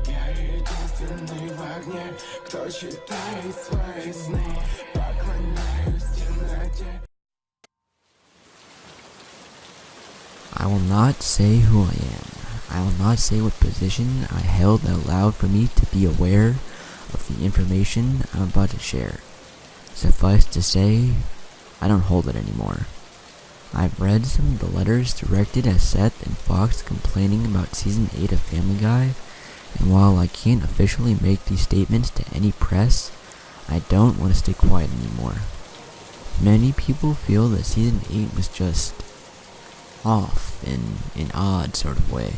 Я единственный в огне, кто читает свои сны. Поклоняюсь темноте. I will not say who I am. I will not say what position I held that allowed for me to be aware of the information I'm about to share. Suffice to say, I don't hold it anymore. I've read some of the letters directed at Seth and Fox complaining about Season 8 of Family Guy, and while I can't officially make these statements to any press, I don't want to stay quiet anymore. Many people feel that Season 8 was just off in an odd sort of way.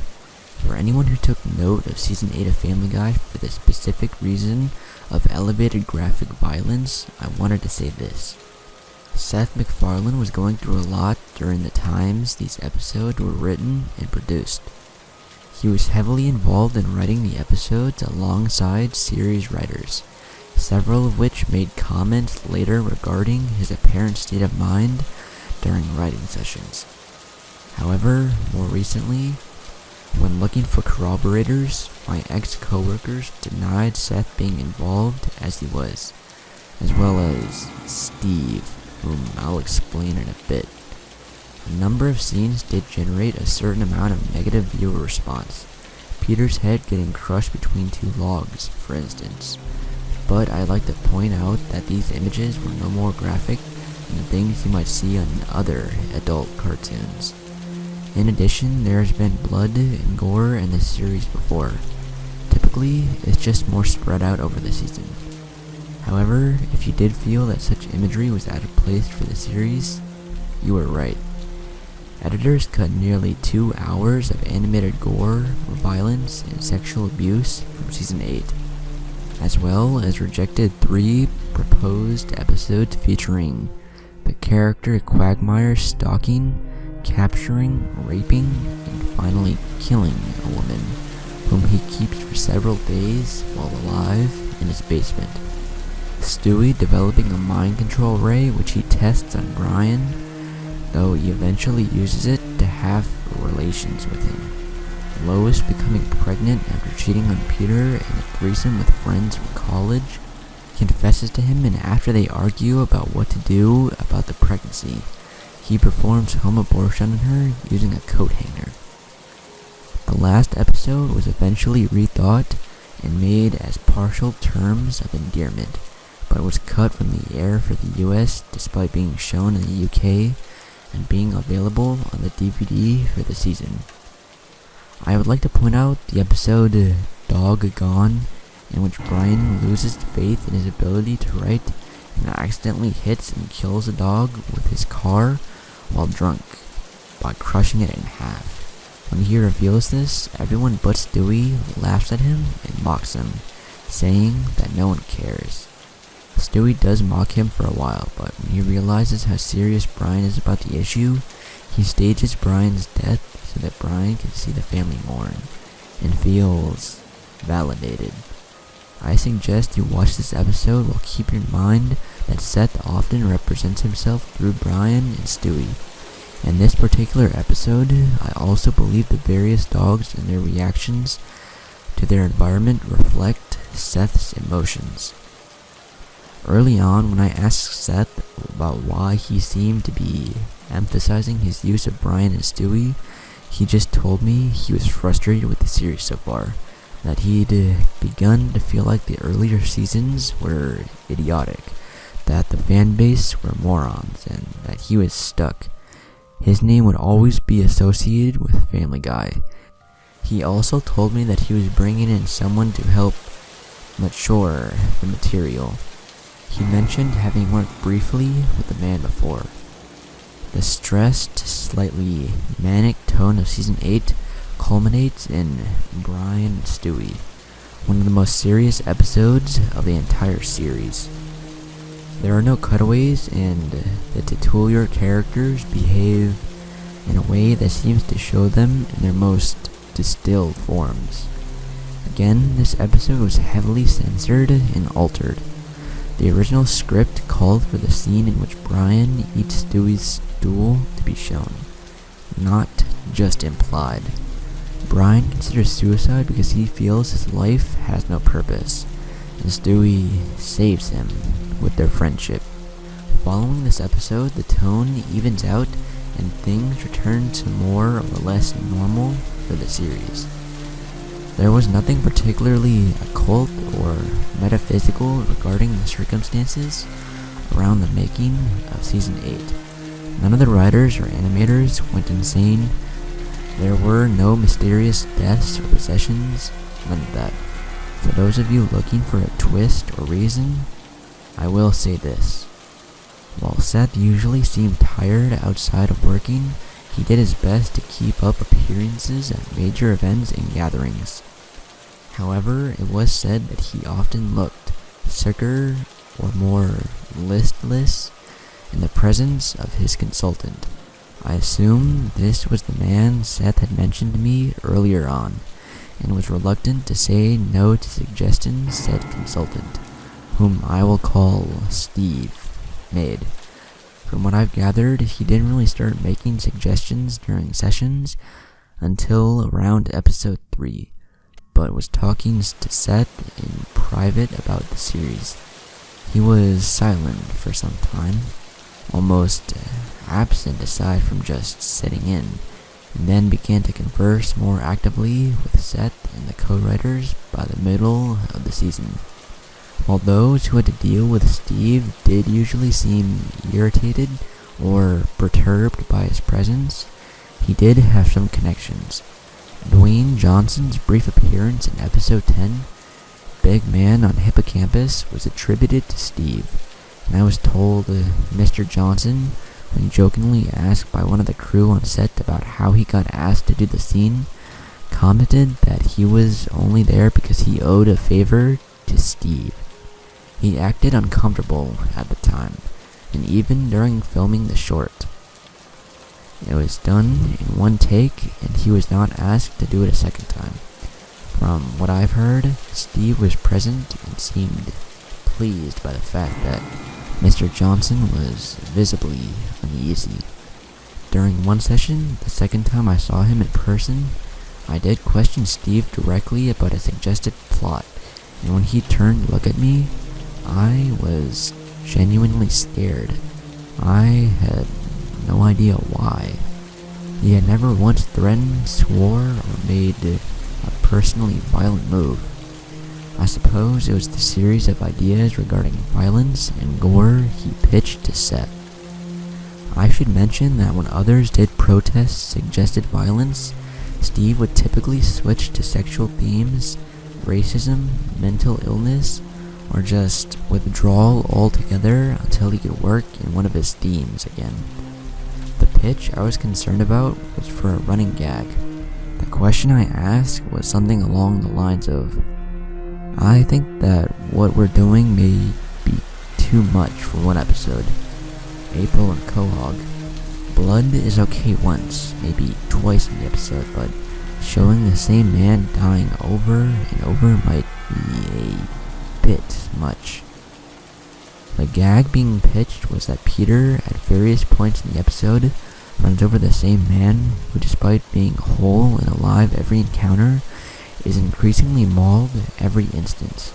For anyone who took note of Season 8 of Family Guy for the specific reason of elevated graphic violence, I wanted to say this. Seth MacFarlane was going through a lot during the times these episodes were written and produced. He was heavily involved in writing the episodes alongside series writers, several of which made comments later regarding his apparent state of mind during writing sessions. However, more recently, when looking for corroborators, my ex-coworkers denied Seth being involved as he was, as well as Steve, whom I'll explain in a bit. A number of scenes did generate a certain amount of negative viewer response, Peter's head getting crushed between two logs, for instance. But I'd like to point out that these images were no more graphic than the things you might see on other adult cartoons. In addition, there has been blood and gore in this series before. Typically, it's just more spread out over the season. However, if you did feel that such imagery was out of place for the series, you were right. Editors cut nearly 2 hours of animated gore, violence, and sexual abuse from Season 8, as well as rejected 3 proposed episodes featuring the character Quagmire stalking, capturing, raping, and finally killing a woman whom he keeps for several days while alive in his basement. Stewie developing a mind control ray which he tests on Brian, though he eventually uses it to have relations with him. Lois becoming pregnant after cheating on Peter in a threesome with friends from college, confesses to him, and after they argue about what to do about the pregnancy, he performs home abortion on her using a coat hanger. The last episode was eventually rethought and made as partial terms of endearment, but was cut from the air for the US despite being shown in the UK and being available on the DVD for the season. I would like to point out the episode Dog Gone, in which Brian loses faith in his ability to write and accidentally hits and kills a dog with his car while drunk by crushing it in half. When he reveals this, everyone but Stewie laughs at him and mocks him, saying that no one cares. Stewie does mock him for a while, but when he realizes how serious Brian is about the issue, he stages Brian's death so that Brian can see the family mourn, and feels validated. I suggest you watch this episode while keeping in mind that Seth often represents himself through Brian and Stewie. In this particular episode, I also believe the various dogs and their reactions to their environment reflect Seth's emotions. Early on, when I asked Seth about why he seemed to be emphasizing his use of Brian and Stewie, he just told me he was frustrated with the series so far, that he'd begun to feel like the earlier seasons were idiotic, that the fan base were morons, and that he was stuck. His name would always be associated with Family Guy. He also told me that he was bringing in someone to help mature the material. He mentioned having worked briefly with the man before. The stressed, slightly manic tone of Season 8 culminates in Brian and Stewie, one of the most serious episodes of the entire series. There are no cutaways, and the titular characters behave in a way that seems to show them in their most distilled forms. Again, this episode was heavily censored and altered. The original script called for the scene in which Brian eats Stewie's stool to be shown, not just implied. Brian considers suicide because he feels his life has no purpose, and Stewie saves him with their friendship. Following this episode, the tone evens out and things return to more or less normal for the series. There was nothing particularly occult or metaphysical regarding the circumstances around the making of Season 8. None of the writers or animators went insane. There were no mysterious deaths or possessions, none of that. For those of you looking for a twist or reason, I will say this. While Seth usually seemed tired outside of working, he did his best to keep up appearances at major events and gatherings. However, it was said that he often looked sicker or more listless in the presence of his consultant. I assume this was the man Seth had mentioned to me earlier on, and was reluctant to say no to suggestions said consultant, whom I will call Steve, made. From what I've gathered, he didn't really start making suggestions during sessions until around episode 3, but was talking to Seth in private about the series. He was silent for some time, almost absent aside from just sitting in, and then began to converse more actively with Seth and the co-writers by the middle of the season. While those who had to deal with Steve did usually seem irritated or perturbed by his presence, he did have some connections. Dwayne Johnson's brief appearance in episode 10, Big Man on Hippocampus, was attributed to Steve, and I was told Mr. Johnson, when jokingly asked by one of the crew on set about how he got asked to do the scene, commented that he was only there because he owed a favor to Steve. He acted uncomfortable at the time, and even during filming the short. It was done in one take, and he was not asked to do it a second time. From what I've heard, Steve was present and seemed pleased by the fact that Mr. Johnson was visibly uneasy. During one session, the second time I saw him in person, I did question Steve directly about a suggested plot, and when he turned to look at me, I was genuinely scared. I had no idea why. He had never once threatened, swore, or made a personally violent move. I suppose it was the series of ideas regarding violence and gore he pitched to Seth. I should mention that when others did protest suggested violence, Steve would typically switch to sexual themes, racism, mental illness, or just withdrawal altogether until he could work in one of his themes again. The pitch I was concerned about was for a running gag. The question I asked was something along the lines of, I think that what we're doing may be too much for one episode. April and Quahog. Blood is okay once, maybe twice in the episode, but showing the same man dying over and over might be a bit much. The gag being pitched was that Peter, at various points in the episode, runs over the same man who, despite being whole and alive every encounter, is increasingly mauled every instance,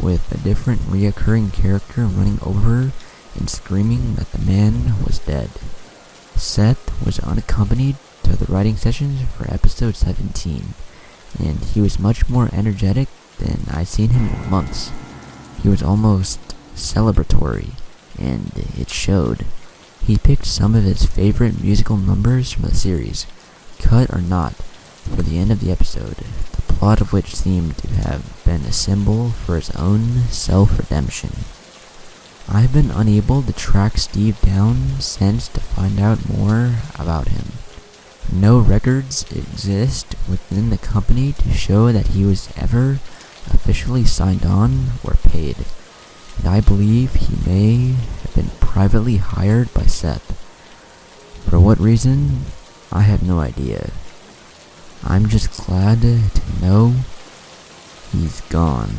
with a different reoccurring character running over and screaming that the man was dead. Seth was unaccompanied to the writing sessions for episode 17, and he was much more energetic than I'd seen him in months. He was almost celebratory, and it showed. He picked some of his favorite musical numbers from the series, cut or not, for the end of the episode, the plot of which seemed to have been a symbol for his own self-redemption. I've been unable to track Steve down since to find out more about him. No records exist within the company to show that he was ever officially signed on or paid, and I believe he may have been privately hired by Seth. For what reason, I have no idea. I'm just glad to know he's gone.